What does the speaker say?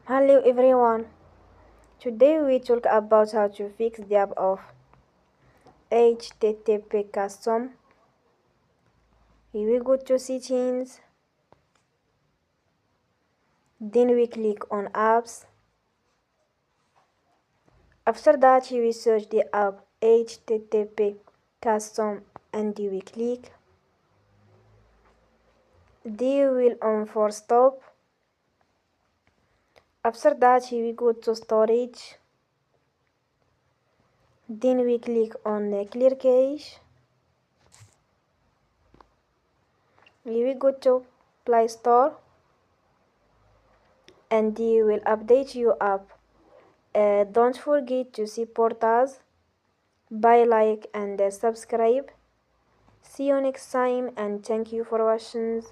Hello everyone. Today we talk about how to fix the app of HTTP custom. Here we go to settings. Then we click on apps. After that we search the app HTTP custom and we click. Then we will on for stop. After that we go to storage. Then we click on clear cache. Here we go to Play Store and you will update your app. Don't forget to support us by like and subscribe. See you next time and thank you for watching.